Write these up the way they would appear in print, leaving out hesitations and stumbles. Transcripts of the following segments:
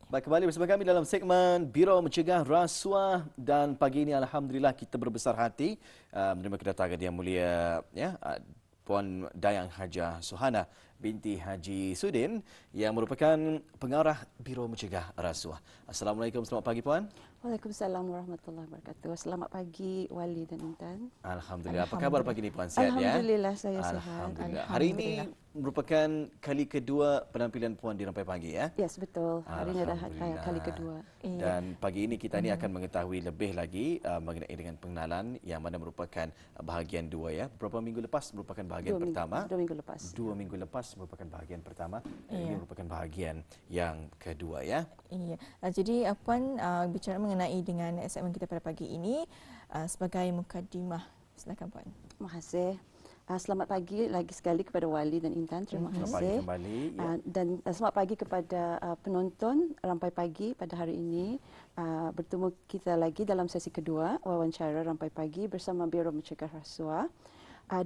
Baik, kembali bersama kami dalam segmen Biro Mencegah Rasuah, dan pagi ini alhamdulillah kita berbesar hati menerima kedatangan Yang Mulia Puan Dayang Hajah Suhana binti Haji Sudin yang merupakan pengarah Biro Mencegah Rasuah. Assalamualaikum, selamat pagi Puan. Waalaikumsalam warahmatullahi wabarakatuh. Selamat pagi Wali dan Intan. Alhamdulillah. Apa khabar pagi ini Puan? Sihat ya? Alhamdulillah saya sihat. Alhamdulillah. Hari ini merupakan kali kedua penampilan Puan di Rampai Pagi ya? Yes, betul. Hari ini adalah kali kedua. Dan pagi ini kita ini akan mengetahui lebih lagi mengenai dengan pengenalan yang mana merupakan bahagian dua ya. Beberapa minggu lepas merupakan bahagian pertama. 2 minggu lepas. 2 minggu lepas merupakan bahagian pertama. Ini merupakan bahagian yang kedua ya. Iya. Jadi Puan bicara mengenai dengan segmen kita pada pagi ini sebagai mukadimah. Silakan Puan. Terima kasih. Selamat pagi lagi sekali kepada Wali dan Intan. Terima kasih. Selamat pagi kembali. Ya. Dan selamat pagi kepada penonton Rampai Pagi pada hari ini. Bertemu kita lagi dalam sesi kedua wawancara Rampai Pagi bersama Biro Mencegah Rasuah.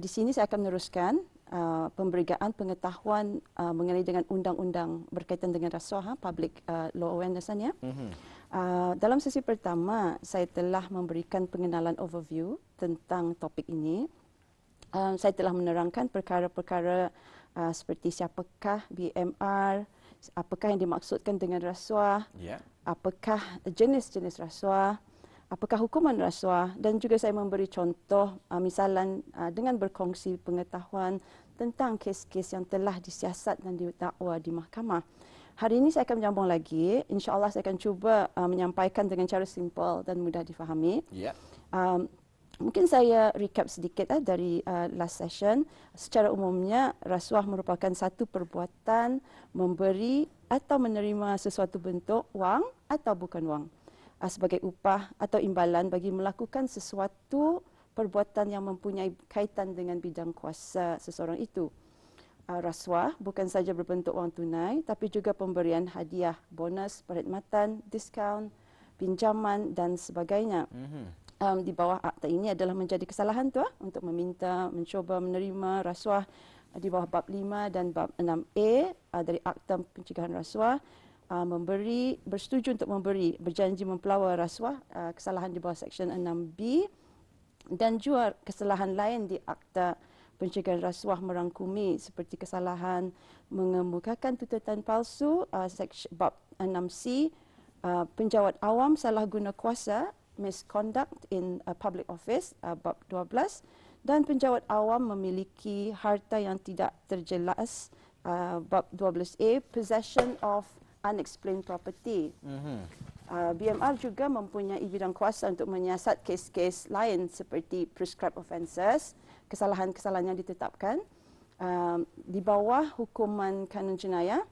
Di sini saya akan meneruskan pemberian pengetahuan mengenai dengan undang-undang berkaitan dengan rasuah, public law awareness ya. Dalam sesi pertama, saya telah memberikan pengenalan overview tentang topik ini. Saya telah menerangkan perkara-perkara seperti siapakah BMR, apakah yang dimaksudkan dengan rasuah, apakah jenis-jenis rasuah, apakah hukuman rasuah, dan juga saya memberi contoh misalan dengan berkongsi pengetahuan tentang kes-kes yang telah disiasat dan didakwa di mahkamah. Hari ini saya akan menyambung lagi. InsyaAllah saya akan cuba menyampaikan dengan cara simple dan mudah difahami. Mungkin saya recap sedikit dari last session. Secara umumnya, rasuah merupakan satu perbuatan memberi atau menerima sesuatu bentuk wang atau bukan wang sebagai upah atau imbalan bagi melakukan sesuatu perbuatan yang mempunyai kaitan dengan bidang kuasa seseorang itu. Rasuah bukan saja berbentuk wang tunai, tapi juga pemberian hadiah, bonus, perkhidmatan, diskaun, pinjaman dan sebagainya. Di bawah akta ini adalah menjadi kesalahan untuk meminta, mencuba menerima rasuah di bawah bab 5 dan bab 6A dari Akta Pencegahan Rasuah, bersetuju untuk memberi, berjanji mempelawar rasuah, kesalahan di bawah Seksyen 6B, dan juga kesalahan lain di Akta Pencegahan Rasuah merangkumi seperti kesalahan mengemukakan tuntutan palsu, bab 6C, penjawat awam salah guna kuasa, misconduct in a public office, bab 12, dan penjawat awam memiliki harta yang tidak terjelas, bab 12A, possession of unexplained property. BMR juga mempunyai bidang kuasa untuk menyiasat kes-kes lain seperti prescribed offences, kesalahan-kesalahan yang ditetapkan di bawah hukuman kanun jenayah,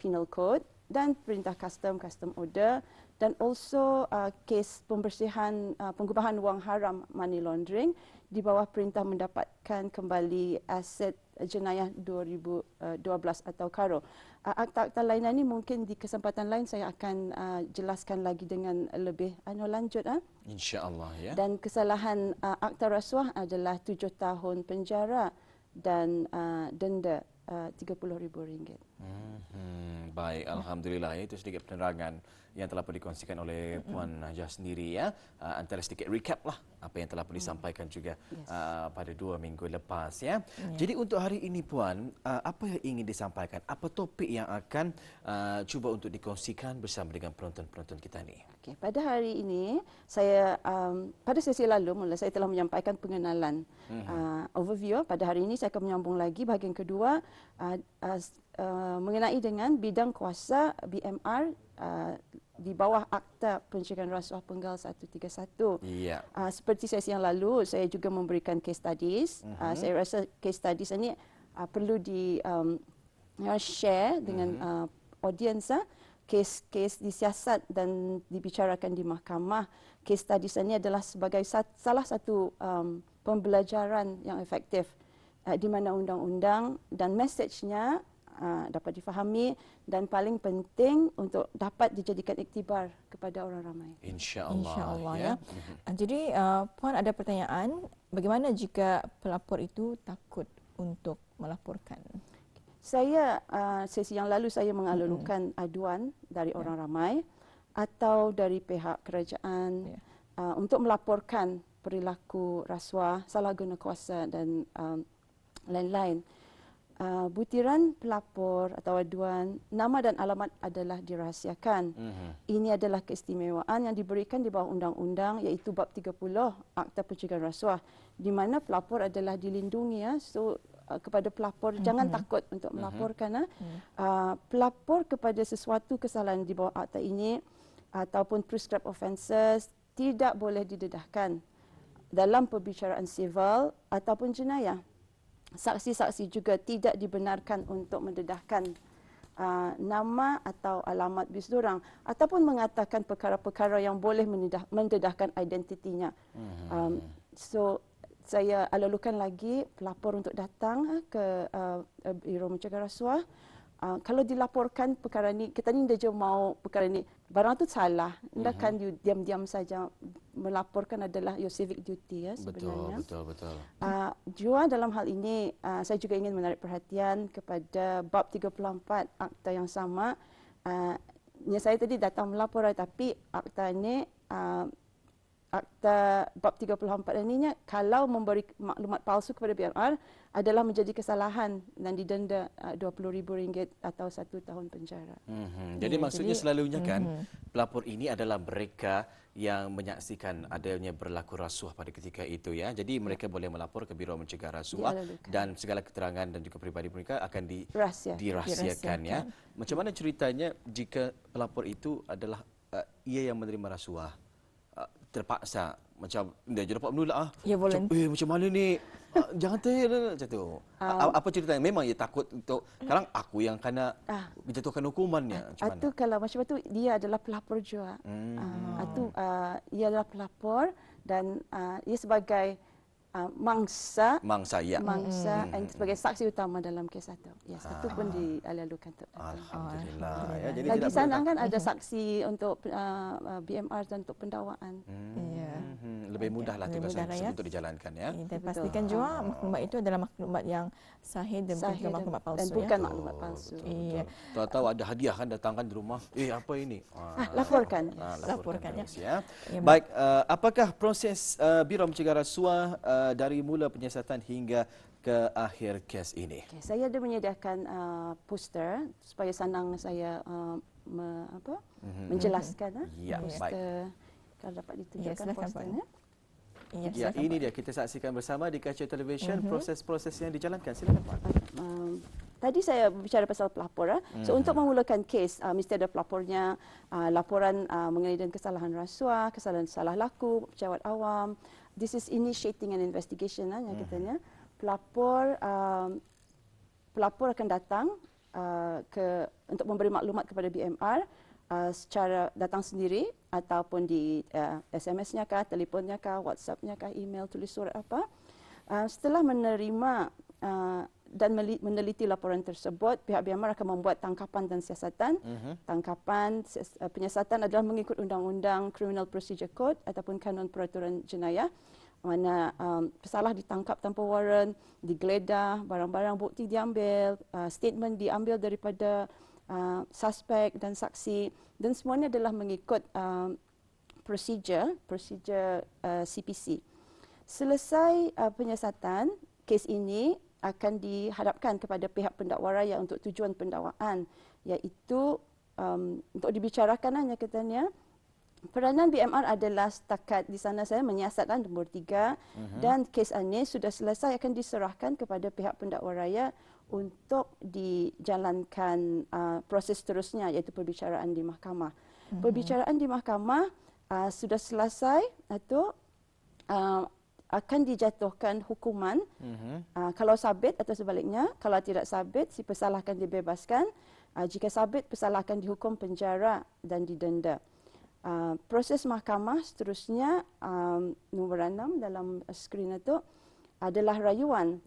penal code, dan perintah custom order, dan also kes pembersihan pengubahan wang haram, money laundering, di bawah perintah mendapatkan kembali aset jenayah 2012 atau KARO. Akta-akta lain ini mungkin di kesempatan lain saya akan jelaskan lagi dengan lebih lanjut. InsyaAllah ya. Dan kesalahan akta rasuah adalah 7 tahun penjara dan denda RM30,000. Baik, alhamdulillah. Itu sedikit penerangan yang telah pun dikongsikan oleh Puan Hajah sendiri ya. Antara sedikit recap lah apa yang telah pun disampaikan juga pada 2 minggu lepas ya. Jadi untuk hari ini Puan, apa yang ingin disampaikan? Apa topik yang akan cuba untuk dikongsikan bersama dengan penonton-penonton kita ni? Okay, pada hari ini saya pada sesi lalu mula saya telah menyampaikan pengenalan overview. Pada hari ini saya akan menyambung lagi bahagian kedua mengenai dengan bidang kuasa BMR di bawah Akta Pencegahan Rasuah Penggal 131. Seperti sesi yang lalu, saya juga memberikan case studies. Saya rasa case studies ini perlu di share dengan audiens. Kes-kes disiasat dan dibicarakan di mahkamah. Case studies ini adalah sebagai salah satu pembelajaran yang efektif di mana undang-undang dan mesejnya dapat difahami dan paling penting untuk dapat dijadikan iktibar kepada orang ramai. InsyaAllah ya. Jadi Puan ada pertanyaan, bagaimana jika pelapor itu takut untuk melaporkan? Sesi yang lalu saya mengalukan aduan dari orang ramai atau dari pihak kerajaan untuk melaporkan perilaku rasuah, salah guna kuasa dan lain-lain. Butiran pelapor atau aduan, nama dan alamat adalah dirahsiakan. Ini adalah keistimewaan yang diberikan di bawah undang-undang iaitu bab 30 Akta Pencegahan Rasuah, di mana pelapor adalah dilindungi ya. So kepada pelapor jangan takut untuk melaporkan. Pelapor kepada sesuatu kesalahan di bawah akta ini ataupun prescribed offences tidak boleh didedahkan dalam perbicaraan sivil ataupun jenayah. Saksi-saksi juga tidak dibenarkan untuk mendedahkan nama atau alamat bis dorang ataupun mengatakan perkara-perkara yang boleh mendedahkan identitinya. So saya alalukan lagi pelapor untuk datang ke Biro Mencegah Rasuah. Kalau dilaporkan perkara ni, kita ni dia mau perkara ni, barang tu salah. Hendakkan you diam-diam saja. Melaporkan adalah your civic duty ya sebenarnya. Betul. Jua dalam hal ini, saya juga ingin menarik perhatian kepada bab 34 akta yang sama. Saya tadi datang melapor, tapi akta ini, akta bab 34 ini, kalau memberi maklumat palsu kepada BMR adalah menjadi kesalahan dan didenda RM20,000 atau 1 tahun penjara. Jadi maksudnya selalunya kan pelapor ini adalah mereka yang menyaksikan adanya berlaku rasuah pada ketika itu ya. Jadi mereka boleh melapor ke Biro Mencegah Rasuah dan segala keterangan dan juga peribadi mereka akan dirahsiakan ya. Macam mana ceritanya jika pelapor itu adalah ia yang menerima rasuah? Terpaksa macam dia dapat menolak Ya, macam mana ni? Jangan tanya macam tu. Apa ceritanya? Memang ia takut untuk sekarang aku yang kena dijatuhkan hukumannya. Macam mana? Kalau macam itu dia adalah pelapor juga. Ia adalah pelapor dan ia sebagai mangsa dan sebagai saksi utama dalam kes satu. Ya, satu pun dialalukan. Alhamdulillah. Ya, jadi lagi sana kan ada saksi untuk BMR dan untuk pendakwaan. Lebih mudahlah tugas untuk dijalankan ya. Dan pastikan juga maklumat itu adalah maklumat yang sahih dan bukan maklumat palsu. Dan bukan maklumat palsu. Iya. Tahu-tahu ada hadiah kan datangkan di rumah. Apa ini? Laporkan. Laporkan ya. Baik, apakah proses Biro Mencegah Rasuah dari mula penyiasatan hingga ke akhir kes ini? Saya ada menyediakan poster supaya senang saya menjelaskan. Ya, baik. Kalau dapat ditunjukkan posternya. Ya, ini dia kita saksikan bersama di kaca televisyen proses-proses yang dijalankan. Silakan Pak. Tadi saya berbicara pasal pelapor. So untuk memulakan kes, mesti ada pelapornya, laporan mengenai dan kesalahan rasuah, kesalahan salah laku, pejabat awam. This is initiating an investigation yang katanya. Pelapor akan datang untuk memberi maklumat kepada BMR secara datang sendiri ataupun di SMS-nya kah, telefonnya kah, WhatsApp-nya kah, email, tulis surat apa. Setelah menerima dan meneliti laporan tersebut, pihak BMR akan membuat tangkapan dan siasatan. Tangkapan penyiasatan adalah mengikut Undang-Undang Criminal Procedure Code ataupun Kanun Peraturan Jenayah, mana pesalah ditangkap tanpa waran, digeledah, barang-barang bukti diambil, statement diambil daripada suspek dan saksi, dan semuanya adalah mengikut prosedur CPC. Selesai penyiasatan, kes ini akan dihadapkan kepada pihak pendakwa raya untuk tujuan pendakwaan, iaitu untuk dibicarakan hanya katanya. Peranan BMR adalah setakat di sana saya menyiasatkan nombor 3 dan kes ini sudah selesai akan diserahkan kepada pihak pendakwa raya untuk dijalankan proses seterusnya, iaitu perbicaraan di mahkamah. Perbicaraan di mahkamah sudah selesai, itu akan dijatuhkan hukuman kalau sabit atau sebaliknya. Kalau tidak sabit, si pesalah akan dibebaskan. Jika sabit, pesalah akan dihukum penjara dan didenda. Proses mahkamah seterusnya, nombor 6 dalam skrin itu adalah rayuan.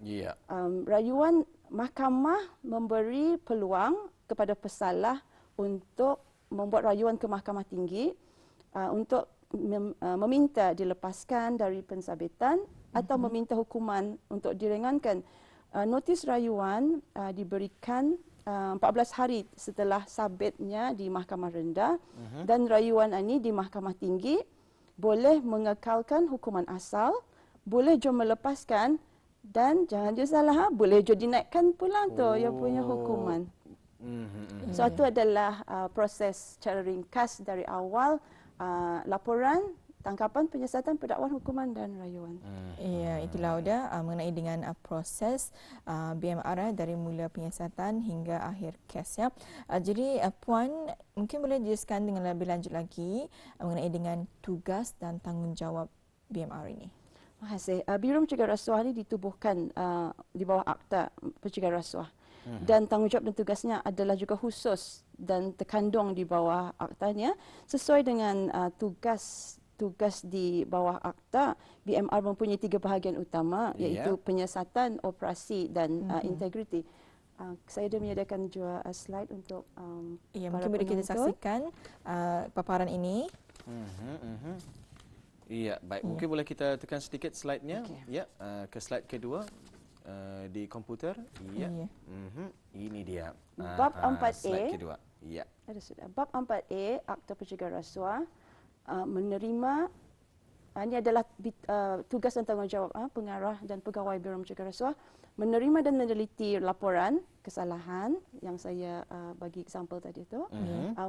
Rayuan, mahkamah memberi peluang kepada pesalah untuk membuat rayuan ke mahkamah tinggi untuk meminta dilepaskan dari pensabitan atau meminta hukuman untuk diringankan. Notis rayuan diberikan 14 hari setelah sabitnya di Mahkamah Rendah dan rayuan ini di Mahkamah Tinggi boleh mengekalkan hukuman asal, boleh juga melepaskan dan jangan juga salah, boleh juga dinaikkan pula tu yang punya hukuman. So itu adalah proses secara ringkas dari awal laporan, tangkapan, penyiasatan, pendakwaan, hukuman dan rayuan. Ya, itulah sudah mengenai dengan proses BMR dari mula penyiasatan hingga akhir kes ya. Jadi Puan mungkin boleh jelaskan dengan lebih lanjut lagi mengenai dengan tugas dan tanggungjawab BMR ini. Terima kasih. Biro Mencegah Rasuah ini ditubuhkan di bawah Akta Pencegahan Rasuah. Dan tanggungjawab dan tugasnya adalah juga khusus dan terkandung di bawah aktanya sesuai dengan tugas di bawah akta. BMR mempunyai 3 bahagian utama iaitu penyiasatan, operasi dan integriti. Saya dah menyediakan juga slide untuk Ya, para mungkin boleh kita penonton. saksikan paparan ini. Iya, baik. Mungkin boleh kita tekan sedikit slide-nya. Ya, ke slide kedua. Di komputer, ya. Ini dia. Bab 4A. Slide kedua. Ya. Ada sudah. Bab 4A Akta Pencegahan Rasuah menerima ini adalah tugas dan tanggungjawab pengarah dan pegawai Biro Mencegah Rasuah menerima dan meneliti laporan kesalahan yang saya bagi example tadi itu,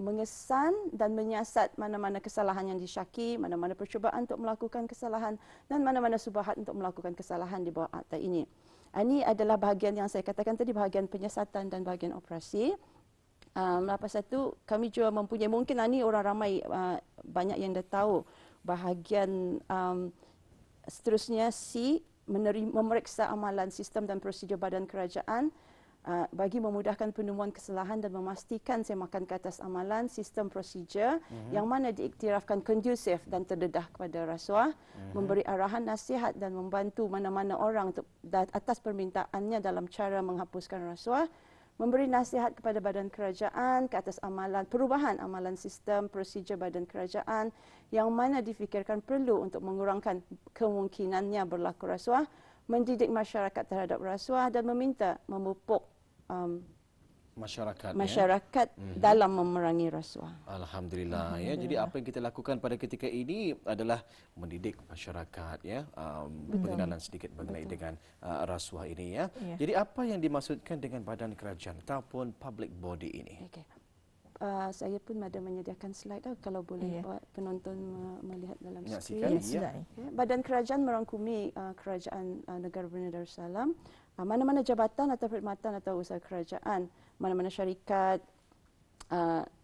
mengesan dan menyiasat mana-mana kesalahan yang disyaki, mana-mana percubaan untuk melakukan kesalahan dan mana-mana subahat untuk melakukan kesalahan di bawah akta ini. Ini adalah bahagian yang saya katakan tadi, bahagian penyiasatan dan bahagian operasi. Lepas itu kami juga mempunyai, mungkin ini orang ramai banyak yang dah tahu, bahagian seterusnya C, memeriksa amalan sistem dan prosedur badan kerajaan bagi memudahkan penemuan kesalahan dan memastikan semakan ke atas amalan sistem prosedur yang mana diiktirafkan kondusif dan terdedah kepada rasuah, memberi arahan, nasihat dan membantu mana-mana orang untuk atas permintaannya dalam cara menghapuskan rasuah, memberi nasihat kepada badan kerajaan ke atas amalan perubahan amalan sistem prosedur badan kerajaan yang mana difikirkan perlu untuk mengurangkan kemungkinannya berlaku rasuah, mendidik masyarakat terhadap rasuah dan meminta memupuk masyarakat dalam memerangi rasuah. Alhamdulillah. Ya, jadi apa yang kita lakukan pada ketika ini adalah mendidik masyarakat ya, pengenalan sedikit mengenai dengan rasuah ini ya. Jadi apa yang dimaksudkan dengan badan kerajaan ataupun public body ini? Okay. Saya pun ada menyediakan slide kalau boleh buat penonton melihat dalam skrin. Badan kerajaan merangkumi kerajaan negara Brunei Darussalam, mana-mana jabatan atau perkhidmatan atau usaha kerajaan, mana-mana syarikat,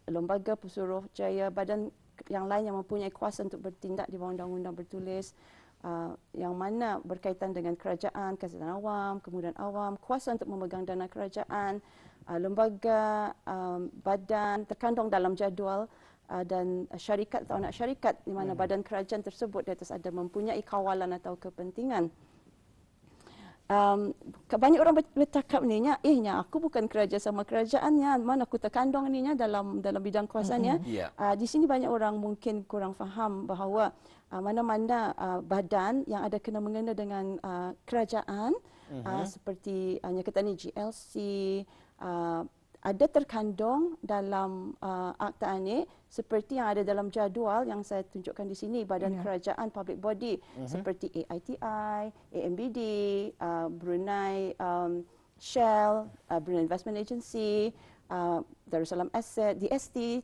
lembaga, pesuruhjaya, badan yang lain yang mempunyai kuasa untuk bertindak di bawah undang-undang bertulis, yang mana berkaitan dengan kerajaan, kesihatan awam, kemudahan awam, kuasa untuk memegang dana kerajaan, lembaga, badan terkandung dalam jadual dan syarikat atau anak syarikat di mana badan kerajaan tersebut di atas ada mempunyai kawalan atau kepentingan. Banyak orang bercakap ni aku bukan kerja sama kerajaannya, mana aku terkandung ininya dalam bidang kuasanya. Di sini banyak orang mungkin kurang faham bahawa mana-mana badan yang ada kena mengena dengan kerajaan seperti kata ni GLC ada terkandung dalam akta ini seperti yang ada dalam jadual yang saya tunjukkan di sini, badan kerajaan public body seperti AITI, AMBD, Brunei Shell, Brunei Investment Agency, Darussalam Asset, DST,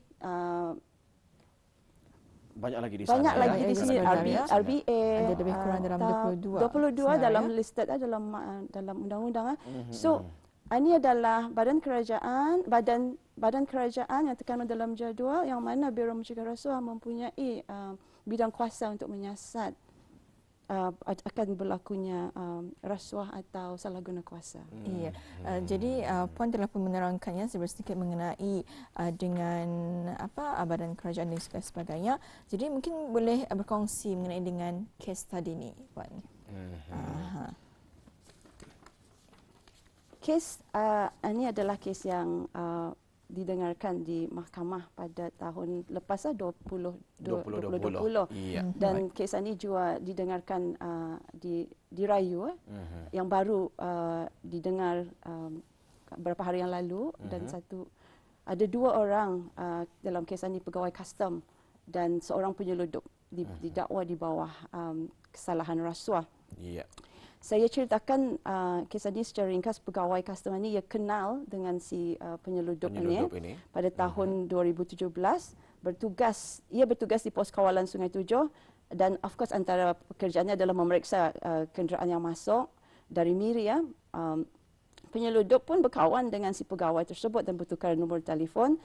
banyak lagi di banyak sana. lagi di sini, RBA, ada lebih kurang dalam 22 dalam listed dalam undang-undang. So ini adalah badan kerajaan, badan kerajaan yang terkandung dalam jadual yang mana Biro Mencegah Rasuah mempunyai bidang kuasa untuk menyiasat akan berlakunya rasuah atau salah guna kuasa. Iya. Jadi Puan telah pun menerangkannya sedikit mengenai dengan badan kerajaan dan sebagainya. Jadi mungkin boleh berkongsi mengenai dengan kes tadi ni, Puan. Kes ini adalah kes yang didengarkan di mahkamah pada tahun lepas 2020. Iya. Dan kes ini juga didengarkan di Rayu yang baru didengar beberapa hari yang lalu dan ada 2 orang dalam kes ini pegawai custom dan seorang penyeludup didakwa di bawah kesalahan rasuah. Iya. Saya ceritakan kes ini secara ringkas. Pegawai custom ini ia kenal dengan si penyeludup ini pada tahun 2017. Ia bertugas di pos kawalan Sungai Tujuh dan of course antara pekerjaannya adalah memeriksa kenderaan yang masuk dari Miri. Penyeludup pun berkawan dengan si pegawai tersebut dan bertukar nombor telefon.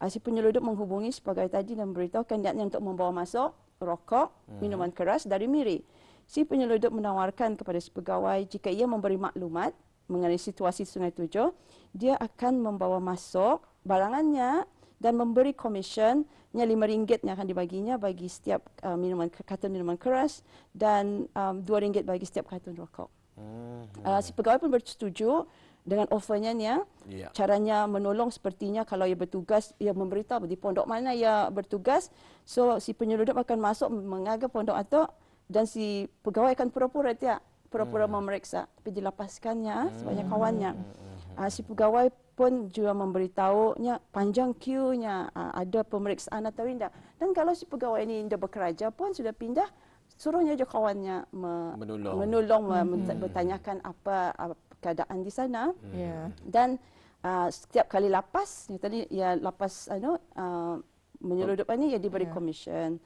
Si penyeludup menghubungi si pegawai tadi dan memberitahukan niatnya untuk membawa masuk rokok, minuman keras dari Miri. Si penyeludup menawarkan kepada si pegawai jika ia memberi maklumat mengenai situasi Sungai Tujuh, dia akan membawa masuk barangannya dan memberi komisionnya RM5 yang akan dibaginya bagi setiap kartun minuman keras dan RM2 bagi setiap kartun rokok. Si pegawai pun bersetuju dengan offernya ni. Caranya menolong sepertinya kalau ia bertugas, ia memberitahu di pondok mana ia bertugas. So si penyeludup akan masuk mengaga pondok itu dan si pegawai akan pura-pura memeriksa, tapi dilepaskannya sebanyak kawannya. Si pegawai pun juga memberitahunya panjang queue-nya, ada pemeriksaan atau tidak. Dan kalau si pegawai ini tidak bekerja pun sudah pindah, suruhnya je kawannya menolong bertanyakan apa keadaan di sana. Dan setiap kali lapas, tadi ia lapas menyeludup ini ia diberi komisen.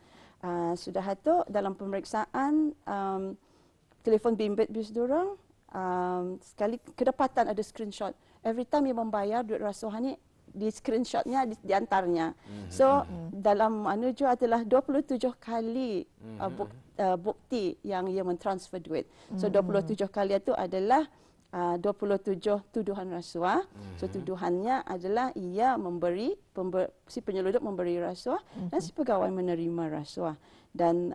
Sudah itu dalam pemeriksaan telefon bimbit bis diorang sekali kedapatan ada screenshot. Every time ia membayar duit rasuah ni di screenshotnya diantarnya. So dalam juga adalah 27 kali bukti yang ia mentransfer duit. So 27 kali itu adalah 27 tuduhan rasuah. So tuduhannya adalah ia si penyeludup memberi rasuah dan si pegawai menerima rasuah. Dan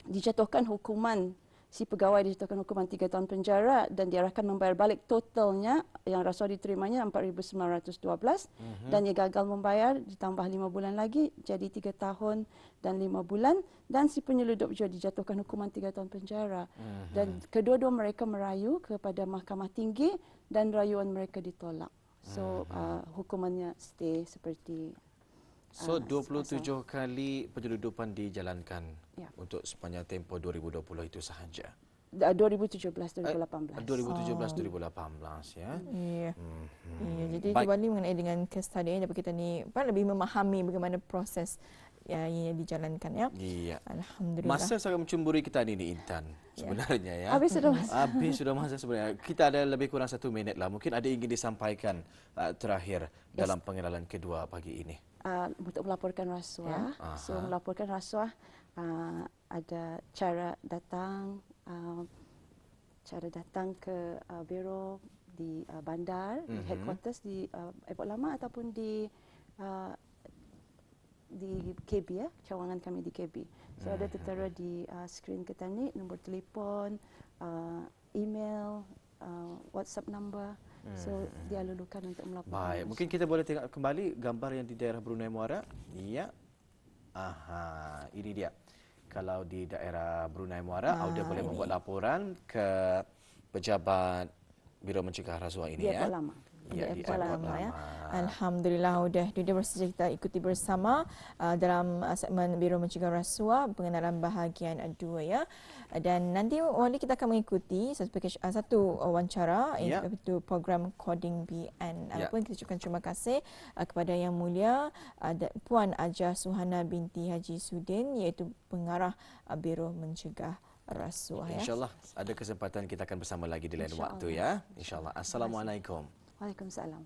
dijatuhkan hukuman, si pegawai dijatuhkan hukuman 3 tahun penjara dan diarahkan membayar balik totalnya yang rasuah diterimanya RM4,912 dan ia gagal membayar ditambah 5 bulan lagi jadi 3 tahun dan 5 bulan dan si penyeludup juga dijatuhkan hukuman 3 tahun penjara. Dan kedua-dua mereka merayu kepada Mahkamah Tinggi dan rayuan mereka ditolak. So hukumannya stay seperti So 27 kali penyeludupan dijalankan untuk sepanjang tempoh 2020 itu sahaja. 2017-2018. 2017-2018 ya. Iya. Jadi kembali mengenai dengan kes tadi dapat kita ni lebih memahami bagaimana proses yang dijalankan ya. Iya. Alhamdulillah. Masa sangat mencemburi kita ni Intan sebenarnya ya. Habis sudah masa. Habis sudah masa sebenarnya. Kita ada lebih kurang 1 minit lah. Mungkin ada ingin disampaikan terakhir dalam pengenalan kedua pagi ini. Untuk melaporkan rasuah. So melaporkan rasuah ada cara datang ke biro di bandar, di headquarters di Airport Lama ataupun di KB cawangan kami di KB. So ada tertera di skrin kita ni nombor telefon, email, WhatsApp number. So dialulukan untuk melaporkan. Baik, mungkin kita boleh tengok kembali gambar yang di daerah Brunei Muara. Ya. Ini dia. Kalau di daerah Brunei Muara, Auda boleh membuat laporan ke pejabat Biro Mencegah Rasuah ini ya. Lama. Ya, di Airport Lama. Ya. Alhamdulillah sudah bersedia kita ikuti bersama dalam segmen Biro Mencegah Rasuah pengenalan bahagian 2 ya. Dan nanti kita akan mengikuti satu wawancara iaitu program Coding BN. Pun kita ucapkan terima kasih kepada Yang Mulia Puan Ajah Suhana binti Haji Sudin iaitu pengarah Biro Mencegah Rasuah ya. InsyaAllah ada kesempatan kita akan bersama lagi di lain waktu ya. InsyaAllah. Assalamualaikum. Waalaikumsalam.